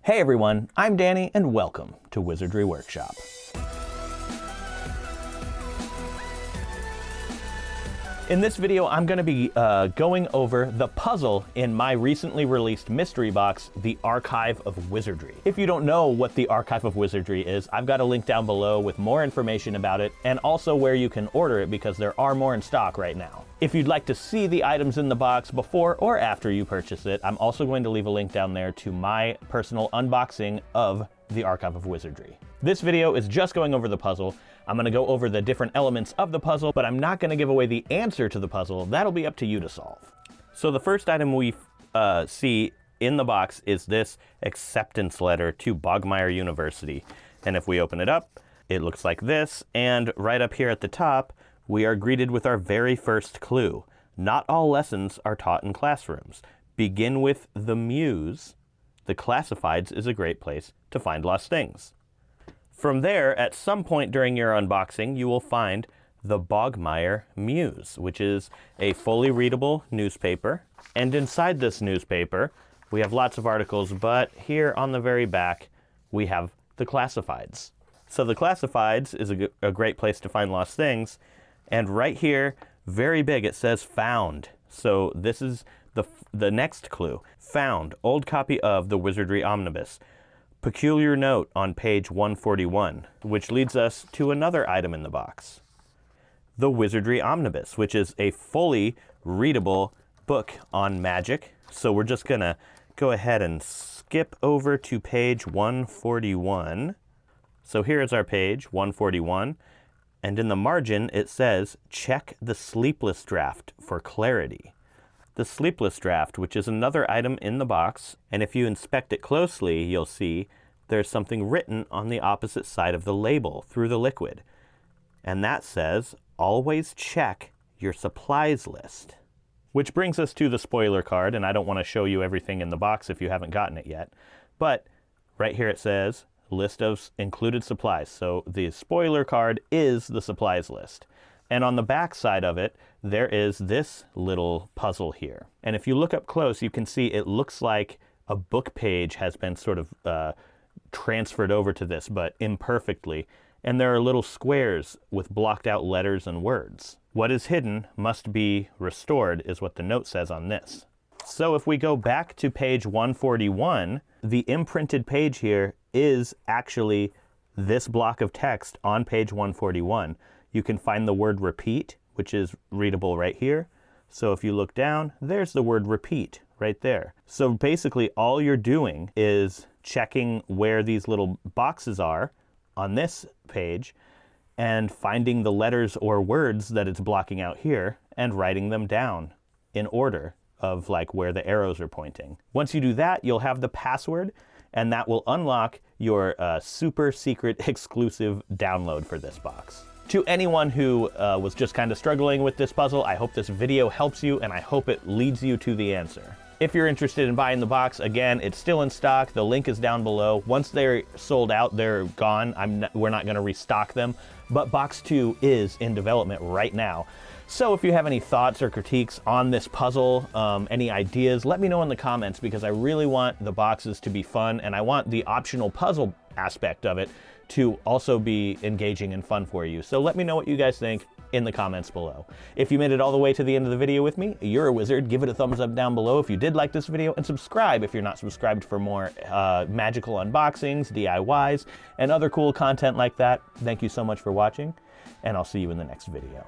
Hey everyone, I'm Danny and welcome to Wizardry Workshop. In this video, I'm going to be going over the puzzle in my recently released mystery box, the Archive of Wizardry. If you don't know what the Archive of Wizardry is, I've got a link down below with more information about it and also where you can order it because there are more in stock right now. If you'd like to see the items in the box before or after you purchase it, I'm also going to leave a link down there to my personal unboxing of the Archive of Wizardry. This video is just going over the puzzle. I'm going to go over the different elements of the puzzle, but I'm not going to give away the answer to the puzzle. That'll be up to you to solve. So the first item we see in the box is this acceptance letter to Bogmire University. And if we open it up, it looks like this. And right up here at the top, we are greeted with our very first clue. Not all lessons are taught in classrooms. Begin with the Muse. The Classifieds is a great place to find lost things. From there, at some point during your unboxing, you will find the Bogmire Muse, which is a fully readable newspaper. And inside this newspaper, we have lots of articles, but here on the very back, we have the Classifieds. So the Classifieds is a great place to find lost things. And right here, very big, it says found. So this is the next clue. Found, old copy of the Wizardry Omnibus. Peculiar note on page 141, which leads us to another item in the box. The Wizardry Omnibus, which is a fully readable book on magic. So we're just gonna go ahead and skip over to page 141. So here is our page, 141. And in the margin, it says, check the sleepless draft for clarity. The sleepless draft, which is another item in the box, and if you inspect it closely, you'll see there's something written on the opposite side of the label through the liquid. And that says, always check your supplies list. Which brings us to the spoiler card, and I don't want to show you everything in the box if you haven't gotten it yet. But right here it says, list of included supplies. So the spoiler card is the supplies list. And on the back side of it, there is this little puzzle here. And if you look up close, you can see it looks like a book page has been sort of transferred over to this, but imperfectly. And there are little squares with blocked out letters and words. What is hidden must be restored is what the note says on this. So if we go back to page 141, the imprinted page here is actually this block of text on page 141. You can find the word repeat, which is readable right here. So if you look down, there's the word repeat right there. So basically all you're doing is checking where these little boxes are on this page and finding the letters or words that it's blocking out here and writing them down in order of like where the arrows are pointing. Once you do that, you'll have the password and that will unlock your super secret exclusive download for this box. To anyone who was just kind of struggling with this puzzle, I hope this video helps you and I hope it leads you to the answer. If you're interested in buying the box, again, it's still in stock. The link is down below. Once they're sold out, they're gone. We're not gonna restock them, but box 2 is in development right now. So if you have any thoughts or critiques on this puzzle, any ideas, let me know in the comments because I really want the boxes to be fun and I want the optional puzzle aspect of it to also be engaging and fun for you. So let me know what you guys think in the comments below. If you made it all the way to the end of the video with me, you're a wizard. Give it a thumbs up down below if you did like this video and subscribe if you're not subscribed for more magical unboxings, DIYs, and other cool content like that. Thank you so much for watching and I'll see you in the next video.